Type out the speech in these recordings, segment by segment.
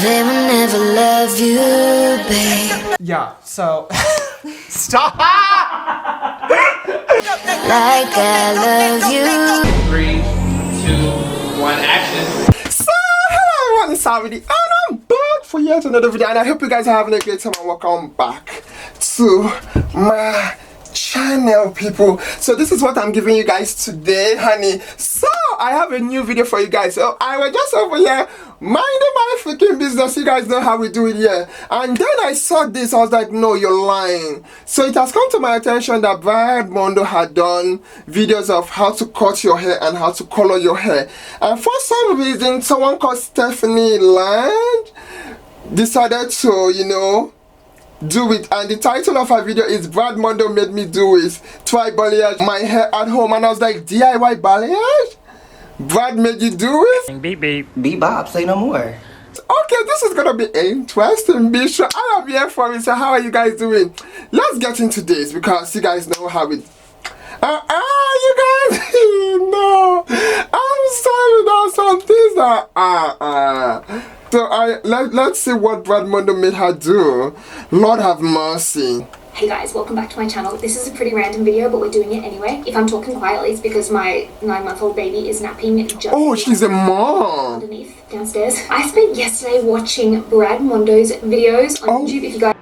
They will never love you, babe. Yeah, so stop. Like I love you. 3, 2, 1, action. So hello everyone, it's Savidi and I'm back for yet another video, and I hope you guys are having a great time and welcome back to my channel, people. So this is what I'm giving you guys today, honey. So I have a new video for you guys. So I was just over here minding my freaking business. You guys know how we do it here, and then I saw this. I was like, no, you're lying. So it has come to my attention that Mondo had done videos of how to cut your hair and how to color your hair, and for some reason someone called Stephanie Lange decided to, you know, do it, and the title of her video is Mondo made me do it. Try balayage my hair at home. And I was like, DIY balayage? Brad made you do it? Beep beep. Bebop, say no more. Okay, this is gonna be interesting. Be sure I am here for it. So how are you guys doing? Let's get into this because you guys know how it. You guys no. I'm sorry, there's some things that So let's see what Mondo made her do. Lord have mercy. Hey guys, welcome back to my channel. This is a pretty random video, but we're doing it anyway. If I'm talking quietly, it's because my 9-month-old baby is napping just She's a mom. underneath downstairs. I spent yesterday watching Mondo's videos on YouTube. If you guys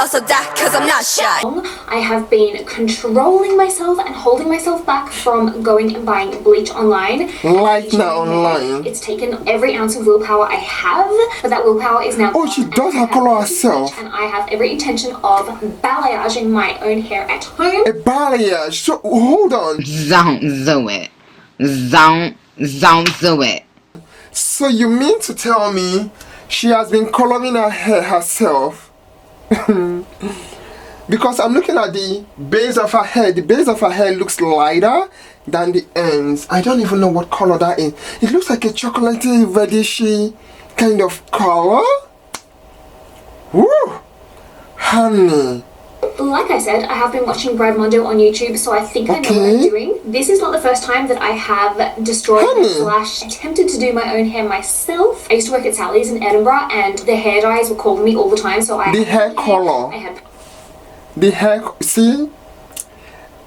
Also die, cause I'm not shy. I have been controlling myself and holding myself back from going and buying bleach online. Like now online. It's taken every ounce of willpower I have, but that willpower is now gone, she does her color herself. and I have every intention of balayaging my own hair at home. A balayage. So hold on. Don't do it. Don't do it. So you mean to tell me she has been coloring her hair herself? Because I'm looking at the base of her hair. The base of her hair looks lighter than the ends. I don't even know what color that is. It looks like a chocolatey, reddishy kind of color. Woo! Honey. Like I said, I have been watching Mondo on YouTube, so I think I know what I'm doing. This is not the first time that I have destroyed / attempted to do my own hair myself. I used to work at Sally's in Edinburgh, and the hair dyers were calling me all the time, so the hair color. The hair, see?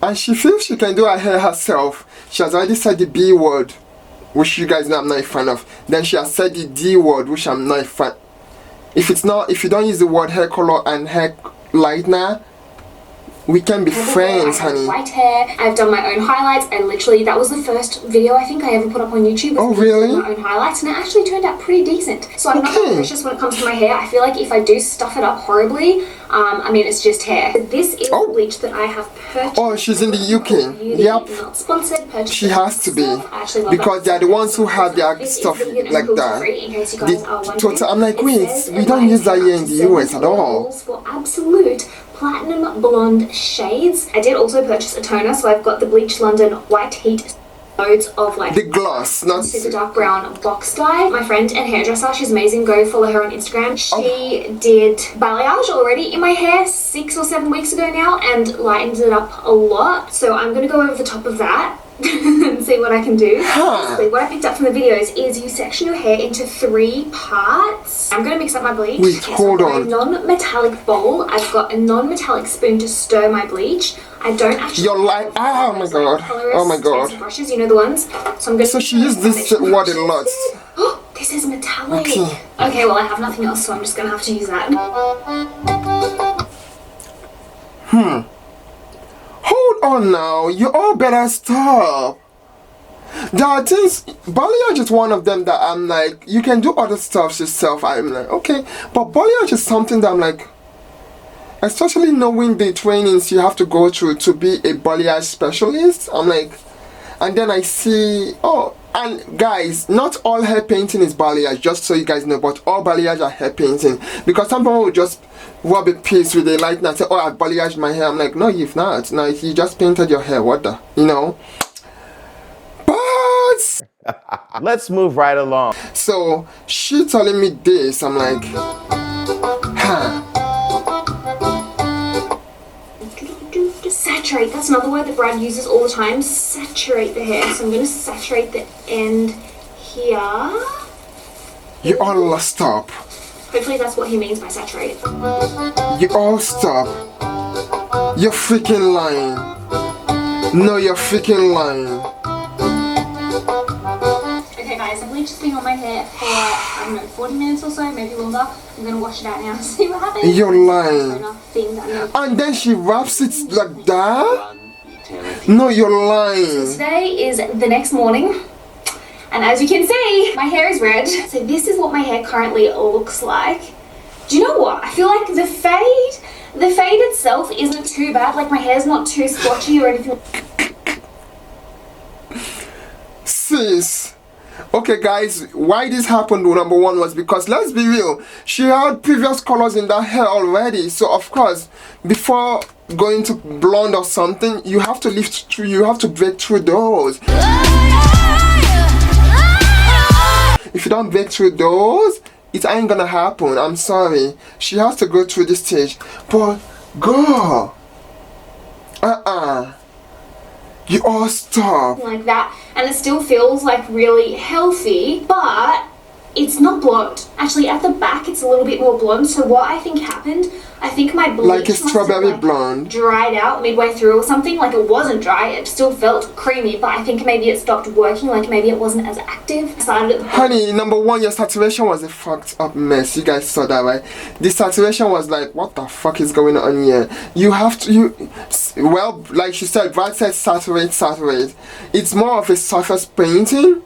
And she feels she can do her hair herself. She has already said the B word, which you guys know I'm not a fan of. Then she has said the D word, which I'm not a fan. If you don't use the word hair color and hair lightener, we can be friends, honey. White hair. I've done my own highlights. That was the first video I think I ever put up on YouTube. Oh, really? My own highlights, and it actually turned out pretty decent. So I'm not that precious when it comes to my hair. I feel like if I do stuff it up horribly, I mean, it's just hair. This is bleach that I have purchased. Oh, she's in the UK. Yep. Not sponsored. She has to be, because they're the ones who have their stuff like that. I'm like, wait, we don't use that here in the US at all. For absolute platinum blonde shades. I did also purchase a toner, so I've got the Bleach London White Heat, loads of like the gloss, not super dark brown box dye. My friend and hairdresser, she's amazing, go follow her on Instagram. She did balayage already in my hair 6 or 7 weeks ago now and lightened it up a lot, so I'm gonna go over the top of that and see what I can do. Basically, what I picked up from the videos is you section your hair into 3 parts. I'm gonna mix up my bleach. Wait, hold on. A non-metallic bowl. I've got a non-metallic spoon to stir my bleach. I don't actually. You're like, oh my god, oh my god. Brushes, you know the ones. So I'm gonna. So she used this word a lot. This is metallic. Okay, well I have nothing else, so I'm just gonna have to use that. Hold on now, you all better stop. There are things, balayage is one of them that I'm like, you can do other stuff yourself. I'm like, okay, but balayage is something that I'm like, especially knowing the trainings you have to go through to be a balayage specialist. I'm like, and then I see, and guys, not all hair painting is balayage, just so you guys know, but all balayage are hair painting. Because some people will just rub a piece with a light and say, oh, I've balayaged my hair. I'm like, no, you've not. No, you just painted your hair, what the, you know? But let's move right along. So she telling me this, I'm like, Saturate, that's another word that Brad uses all the time. Saturate the hair. So I'm going to saturate the end here. You all stop. Hopefully that's what he means by saturated. You all stop. You're freaking lying. No, you're freaking lying. Okay guys, I've just been on my hair for, I don't know, 40 minutes or so, maybe longer. I'm gonna wash it out now and see what happens. You're lying. Thing that And then she wraps it like that? No, you're lying. Today is the next morning. And as you can see, my hair is red. So this is what my hair currently looks like. Do you know what? I feel like the fade itself isn't too bad. Like my hair's not too splotchy or anything. Sis. Okay guys, why this happened, number one, was because, let's be real, she had previous colors in that hair already. So of course, before going to blonde or something, you have to lift through, you have to break through those. If you don't break through those, it ain't gonna happen. I'm sorry. She has to go through this stage. But girl, you all stop. Like that, and it still feels like really healthy, but it's not blonde. Actually, at the back it's a little bit more blonde. So what I think happened, I think my bleach like a strawberry blonde dried out midway through or something. Like it wasn't dry, it still felt creamy, but I think maybe it stopped working. Like maybe it wasn't as active. I started at the honey, number one, your saturation was a fucked up mess. You guys saw that, right? The saturation was like, what the fuck is going on here? You have to, well, like she said, Brad said saturate. It's more of a surface painting.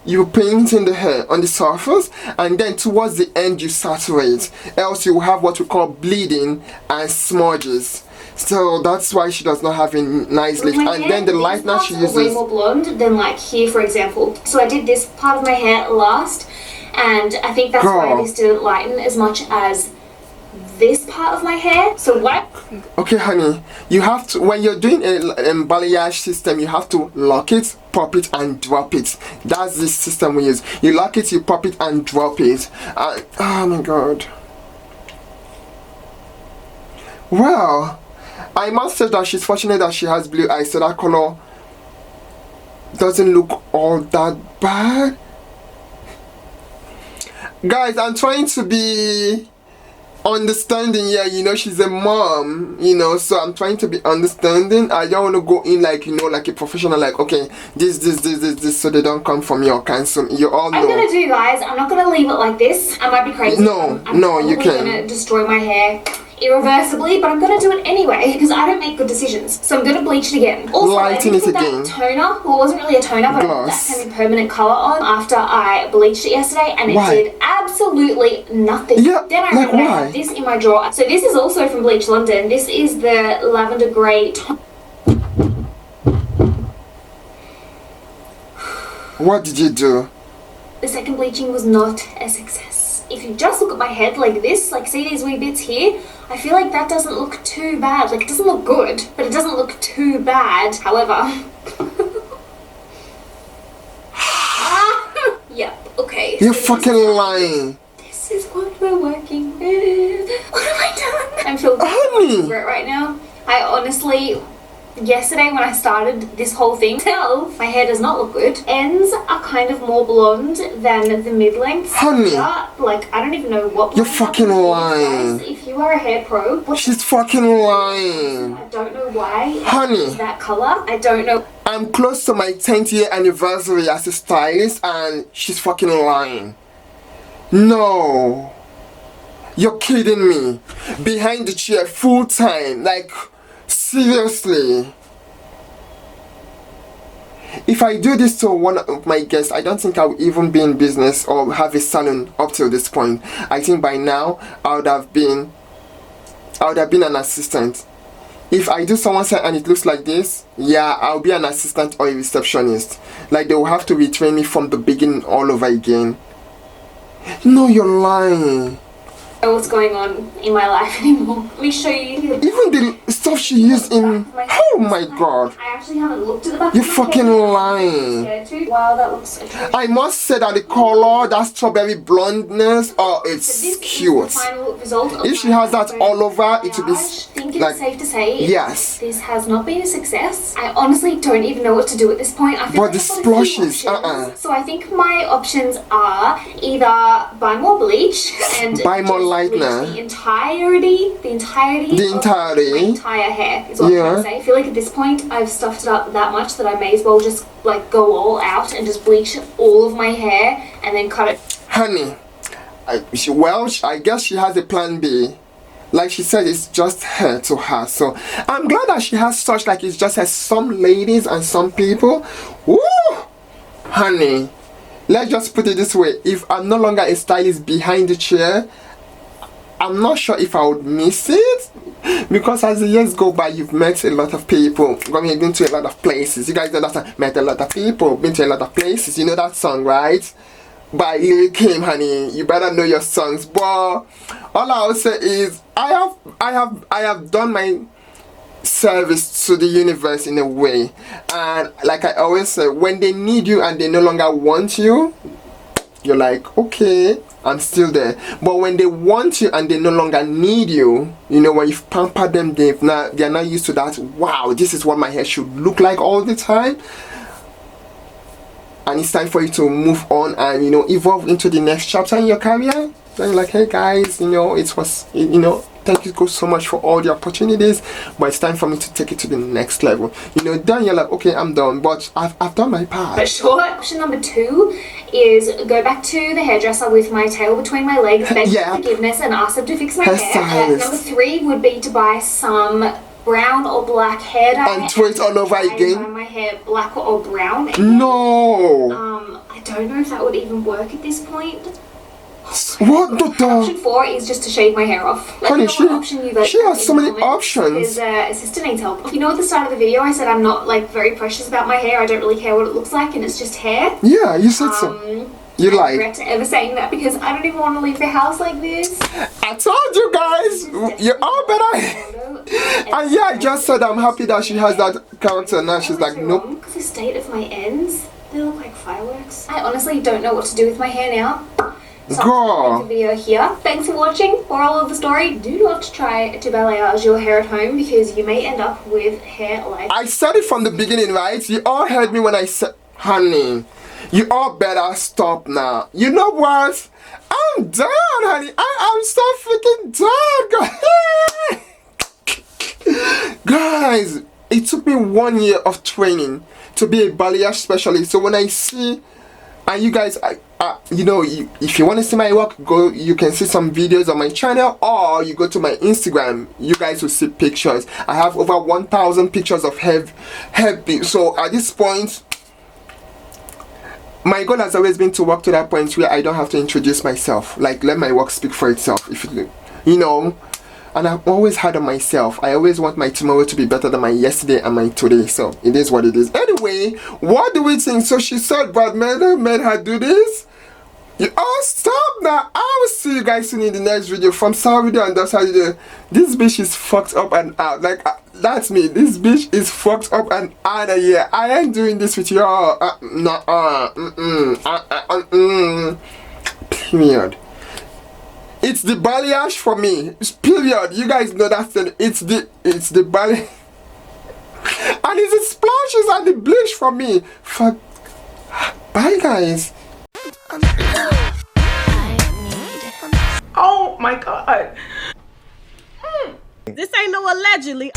You paint in the hair on the surface, and then towards the end you saturate, else you have what we call bleeding and smudges. So that's why she does not have a nice lift. And then the lightener she uses way more blonde than like here, for example. So I did this part of my hair last, and I think that's why this didn't lighten as much as this part of my hair. So what? Okay honey, you have to, when you're doing a balayage system, you have to lock it, pop it and drop it. That's the system we use. You lock it, you pop it and drop it. Oh my god. Well, I must say that she's fortunate that she has blue eyes, so that color doesn't look all that bad. Guys, I'm trying to be understanding. Yeah, you know, she's a mom, you know, so I'm trying to be understanding. I don't want to go in like, you know, like a professional, like, okay, this, so they don't come for me or cancel me. You all know. I'm gonna do, guys, I'm not gonna leave it like this. I might be crazy. No, you can't. I'm gonna destroy my hair irreversibly, but I'm gonna do it anyway because I don't make good decisions. So I'm gonna bleach it again. Also, lighten it again. That toner, well, it wasn't really a toner, but I put that semi-permanent color on after I bleached it yesterday, and it did absolutely nothing. Yeah, then I remember I had this in my drawer. So this is also from Bleach London. This is the lavender grey toner. What did you do? The second bleaching was not a success. If you just look at my head like this, like see these wee bits here, I feel like that doesn't look too bad. Like it doesn't look good, but it doesn't look too bad. However, yep, okay. You're fucking lying. This is what we're working with. What have I done? I'm feeling regret right now. I honestly, yesterday when I started this whole thing, my hair does not look good. Ends are kind of more blonde than the mid-lengths. Honey, like I don't even know what. You're fucking lying. If you are a hair pro, she's fucking lying. I don't know why. Honey, it's that color. I don't know. I'm close to my 10th year anniversary as a stylist, and she's fucking lying. No, you're kidding me. Behind the chair, full time, like. Seriously, if I do this to one of my guests, I don't think I will even be in business or have a salon up till this point. I think by now I would have been an assistant. If I do someone's hair and it looks like this, yeah, I'll be an assistant or a receptionist. Like they will have to retrain me from the beginning all over again. No, you're lying. Know what's going on in my life anymore. Let me show you. Even the stuff she used in. Oh my god. I actually haven't looked at the back. You're fucking lying. Wow, that looks atrocious. I must say that the color, that strawberry blondness, oh, it's cute. If she has that all over, it would be it is safe to say yes, this has not been a success. I honestly don't even know what to do at this point. I feel but like the I've got a few splashes, options. So I think my options are either buy more bleach and buy more just bleach lightener. the entirety of my entire hair is what I'm trying to say. I feel like at this point I've stuffed it up that much that I may as well just like go all out and just bleach all of my hair and then cut it. Honey, I guess she has a plan B. Like she said, it's just her to her. So I'm glad that she has such, like, it's just as some ladies and some people. Woo! Honey, let's just put it this way. If I'm no longer a stylist behind the chair, I'm not sure if I would miss it, because as the years go by, you've met a lot of people. Been to a lot of places. You guys know that. Met a lot of people, been to a lot of places. You know that song, right? By Lil Kim, honey. You better know your songs. But all I will say is I have done my service to the universe in a way. And like I always say, when they need you and they no longer want you, you're like, okay, I'm still there. But when they want you and they no longer need you, you know, when you've pampered them, they're not used to that. Wow, this is what my hair should look like all the time. And it's time for you to move on and, you know, evolve into the next chapter in your career. Then you're like, hey guys, you know, thank you so much for all the opportunities, but it's time for me to take it to the next level. You know, then you're like, okay, I'm done, but I've done my part. But sure. Option number 2 is go back to the hairdresser with my tail between my legs, beg for forgiveness and ask them to fix my hair. Number 3 would be to buy some brown or black hair dye and throw it all over again. Dye my hair black or brown. No. I don't know if that would even work at this point. What the? Option 4 is just to shave my hair off. Let honey, me know what option you guys she has so many options. His assistant needs help. You know, at the start of the video, I said I'm not like very precious about my hair. I don't really care what it looks like, and it's just hair. Yeah, you said so. You I regret ever saying that because I don't even want to leave the house like this. I told you guys, you're all better. And yeah, I just said I'm happy that she has that character now. She's like, nope. The state of my ends, they look like fireworks. I honestly don't know what to do with my hair now. So I'll end the video here. Thanks for watching. Moral of the story, do not try to balayage your hair at home because you may end up with hair like... I said it from the beginning, right? You all heard me when I said, honey, you all better stop now. You know what? I'm done, honey. I am so freaking done. Guys, it took me 1 year of training to be a balayage specialist. So when I see, and you guys, you know, if you want to see my work, you can see some videos on my channel, or you go to my Instagram, you guys will see pictures. I have over 1,000 pictures of hair. So at this point, my goal has always been to work to that point where I don't have to introduce myself. Like, let my work speak for itself, if you know. And I've always had on myself. I always want my tomorrow to be better than my yesterday and my today. So it is what it is. Anyway, what do we think? So she said, but men had do this. You all stop now. I will see you guys soon in the next video. From Saudi and that's how you do. This bitch is fucked up and out. Like, that's me. This bitch is fucked up and out of here. I ain't doing this with y'all. Period. It's the balayage for me. Period. You guys know that thing. It's the balayage. And it's the splashes and the bleach for me. Fuck. Bye guys. Oh my god. This ain't no allegedly.